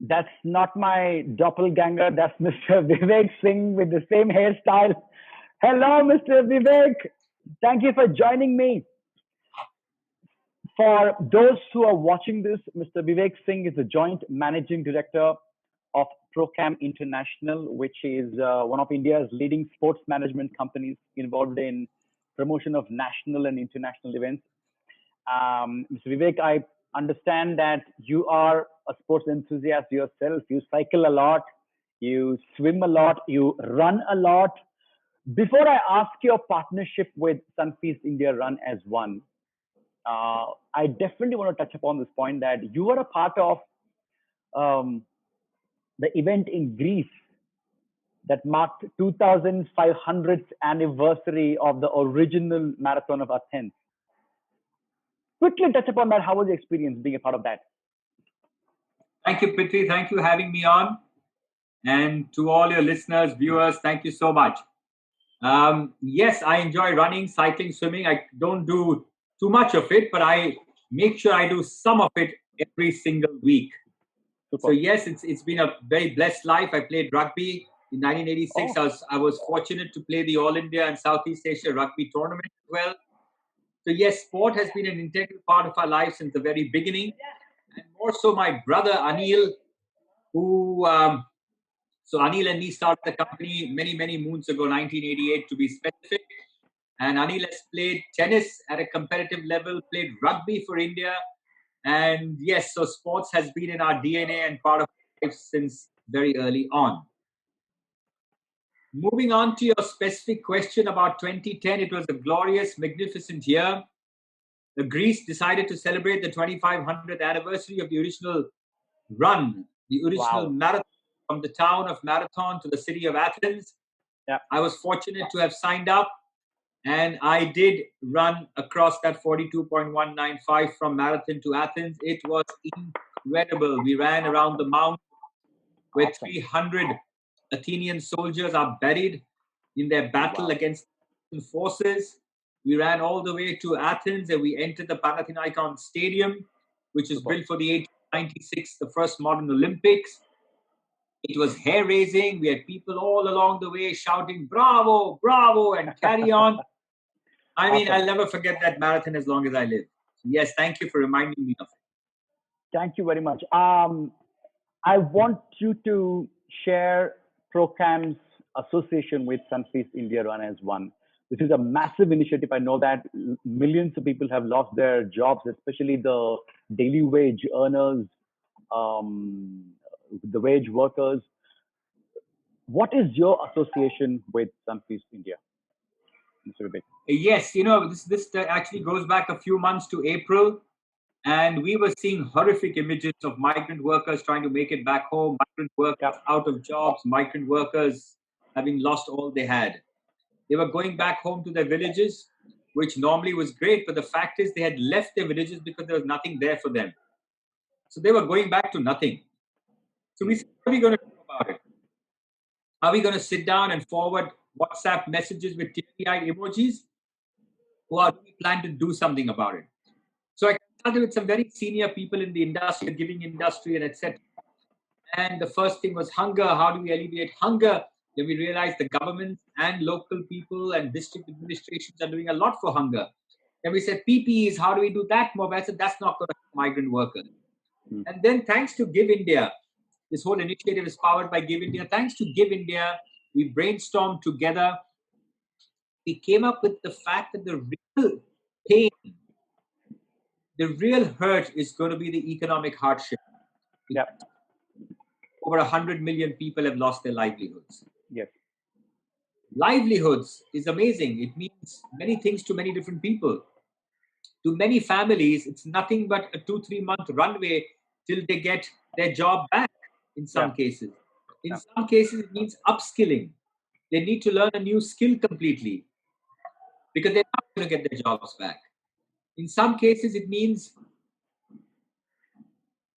That's not my doppelganger. That's Mr. Vivek Singh with the same hairstyle. Hello, Mr. Vivek. Thank you for joining me. For those who are watching this, Mr. Vivek Singh is the joint managing director of Procam International, which is one of India's leading sports management companies involved in promotion of national and international events. Mr. Vivek, I understand that you are a sports enthusiast yourself. You cycle a lot, you swim a lot, you run a lot. Before I ask your partnership with Sunfeast India Run as One, I definitely want to touch upon this point that you were a part of um, the event in Greece that marked 2500th anniversary of the original marathon of Athens. Quickly touch upon that. How was the experience being a part of that? Thank you, Prithvi. Thank you for having me on. And to all your listeners, viewers, thank you so much. Yes, I enjoy running, cycling, swimming. I don't do too much of it, but I make sure I do some of it every single week. Super. So yes, it's been a very blessed life. I played rugby in 1986. I was fortunate to play the All India and Southeast Asia rugby tournament as well. So yes, sport has been an integral part of our life since the very beginning, and more so my brother Anil, who so Anil and me started the company many moons ago, 1988 to be specific. And Anil has played tennis at a competitive level, played rugby for India, and yes, so sports has been in our DNA and part of our life since very early on. Moving on to your specific question about 2010, it was a glorious, magnificent year. Greece decided to celebrate the 2500th anniversary of the original run, the original marathon from the town of Marathon to the city of Athens. Yeah. I was fortunate to have signed up, and I did run across that 42.195 from Marathon to Athens. It was incredible. We ran around the mount where 300 Athenian soldiers are buried in their battle against the forces. We ran all the way to Athens and we entered the Panathinaikon Stadium, which was built for the 1896, the first modern Olympics. It was hair-raising. We had people all along the way shouting, "Bravo, bravo," and carry on. I mean, I'll never forget that marathon as long as I live. Yes, thank you for reminding me of it. Thank you very much. I want you to share Procam's association with Sunfeast India Run as One. This is a massive initiative. I know that millions of people have lost their jobs, especially the daily wage earners, the wage workers. What is your association with Sunfeast India, Mr. Vivek? Yes, this actually goes back a few months to April, and we were seeing horrific images of migrant workers trying to make it back home, migrant workers out of jobs, migrant workers having lost all they had. They were going back home to their villages, which normally was great, but the fact is they had left their villages because there was nothing there for them. So they were going back to nothing. So we said, what are we going to do about it? Are we going to sit down and forward WhatsApp messages with teary-eyed emojis? Or do we plan to do something about it? So I consulted with some very senior people in the industry, the giving industry, and etc. And the first thing was hunger. How do we alleviate hunger? Then we realized the government and local people and district administrations are doing a lot for hunger. Then we said PPEs, how do we do that more? I said that's not going to help migrant workers. And then thanks to Give India, this whole initiative is powered by Give India. Thanks to Give India, we brainstormed together. We came up with the fact that the real pain, the real hurt is going to be the economic hardship. Yeah. Over 100 million people have lost their livelihoods. Yes. Livelihoods is amazing. It means many things to many different people. To many families, it's nothing but a 2-3 month runway till they get their job back in some cases. In some cases, it means upskilling. They need to learn a new skill completely because they're not going to get their jobs back. In some cases, it means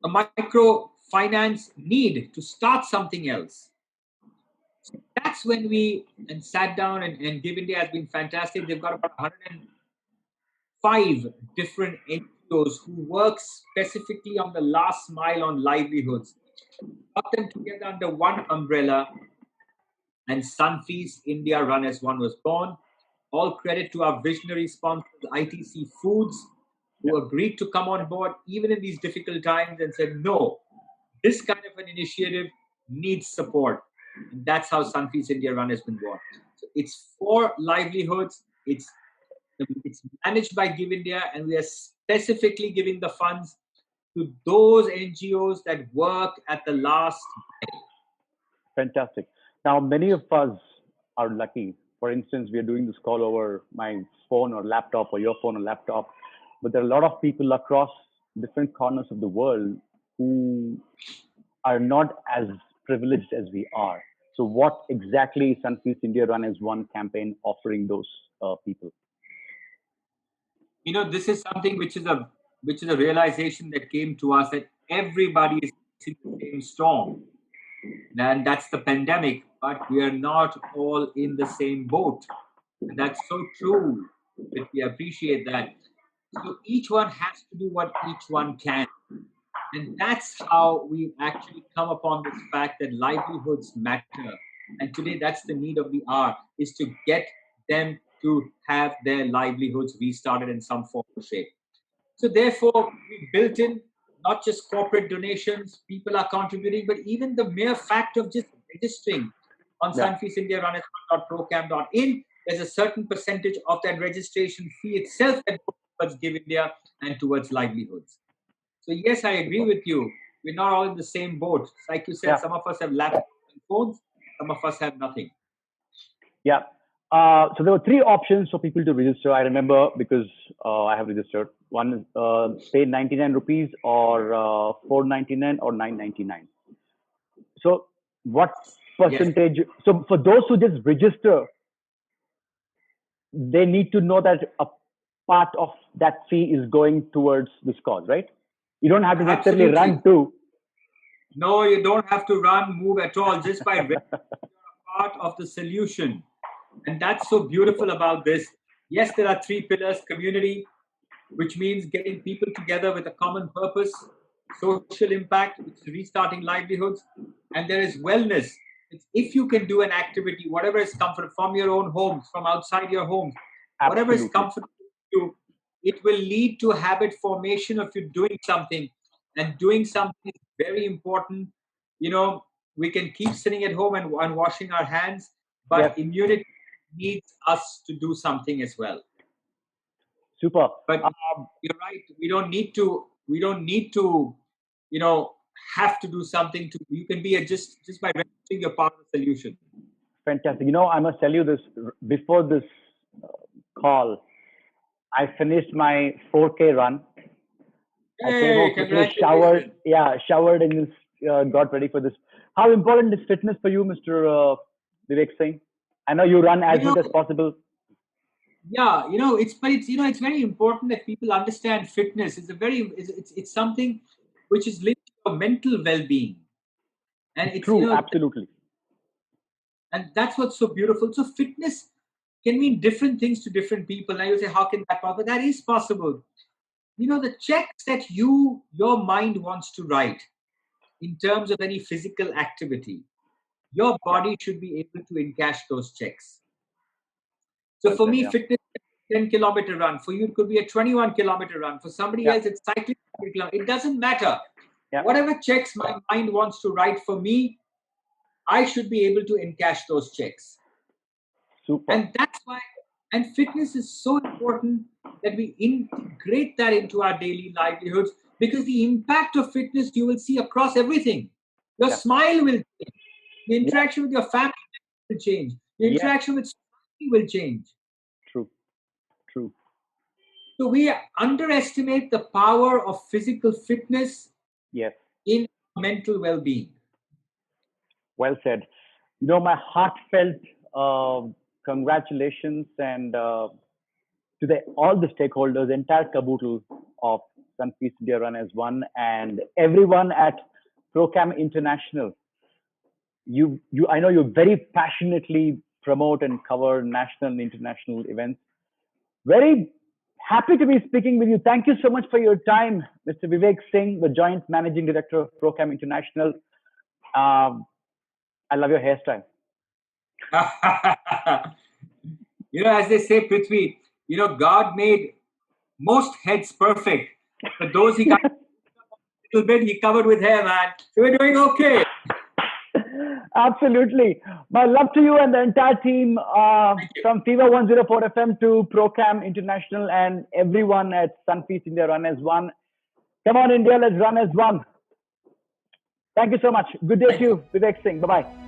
a microfinance need to start something else. So that's when we sat down and Give India has been fantastic. They've got about 105 different NGOs who work specifically on the last mile on livelihoods. brought them together under one umbrella, and Sunfeast India Run as One was born. All credit to our visionary sponsors, ITC Foods, who agreed to come on board even in these difficult times and said, no, this kind of an initiative needs support. And that's how Sunfeast India Run has been born. So it's for livelihoods. It's managed by Give India, and we are specifically giving the funds to those NGOs that work at the last mile. Fantastic. Now, many of us are lucky. For instance, we are doing this call over my phone or laptop or your phone or laptop, but there are a lot of people across different corners of the world who are not as privileged as we are. So, what exactly is Sunfeast India Run as One campaign offering those people? This is something which is a realization that came to us, that everybody is in the same storm, and that's the pandemic, but we are not all in the same boat. And that's so true that we appreciate that. So each one has to do what each one can. And that's how we've actually come upon this fact that livelihoods matter. And today that's the need of the hour, is to get them to have their livelihoods restarted in some form or shape. So therefore, we built in not just corporate donations, people are contributing, but even the mere fact of just registering on Sunfeast India Run.procam.in, there's a certain percentage of that registration fee itself that goes towards Give India and towards livelihoods. So yes, I agree with you. We're not all in the same boat. Like you said, some of us have laptops and phones, some of us have nothing. Yeah. So there were three options for people to register. I remember because I have registered. One is pay 99 rupees or 499 or 999. So what percentage? Yes. So for those who just register, they need to know that a part of that fee is going towards this cause, right? You don't have to necessarily run too. No, you don't have to run, move at all. Just by registering, you're a part of the solution. And that's so beautiful about this. Yes, there are three pillars: community, which means getting people together with a common purpose; social impact, which is restarting livelihoods; and there is wellness. It's if you can do an activity, whatever is comfort from your own homes, from outside your homes, whatever is comfortable to you, it will lead to habit formation of you doing something. And doing something is very important. We can keep sitting at home and washing our hands, but immunity needs us to do something as well. Super. But you're right. We don't need to, have to do something. You can be just by registering, you're part of the solution. Fantastic. I must tell you this, before this call, I finished my 4K run. I came home, showered and got ready for this. How important is fitness for you, Mr. Vivek Singh? I know you run as much as possible. Yeah, it's very important that people understand fitness. It's something which is linked to your mental well-being, and it's true, absolutely. And that's what's so beautiful. So fitness can mean different things to different people. Now you say, how can that possible? But that is possible. The checks that your mind wants to write in terms of any physical activity, your body should be able to encash those checks. So for me, fitness is a 10-kilometer run. For you, it could be a 21-kilometer run. For somebody else, it's cycling. It doesn't matter. Whatever checks my mind wants to write for me, I should be able to encash those checks. Super. And that's why, and fitness is so important that we integrate that into our daily livelihoods, because the impact of fitness you will see across everything. Your smile will change. The interaction with your family will change. The interaction with society will change. True. So we underestimate the power of physical fitness in mental well-being. Well said. My heartfelt congratulations and to all the stakeholders, entire caboodle of Sunfeast India Run as One, and everyone at Procam International. I know you very passionately promote and cover national and international events. Very Happy to be speaking with you. Thank you so much for your time, Mr. Vivek Singh, the Joint Managing Director of Procam International. I love your hairstyle. As they say, Prithvi, God made most heads perfect, but those he got a little bit, he covered with hair, man. So we're doing okay. Absolutely. My love to you and the entire team from Fever 104 FM to Procam International and everyone at Sunfeast India Run as One. Come on, India, let's run as one. Thank you so much. Good day to you, Vivek Singh. Bye-bye.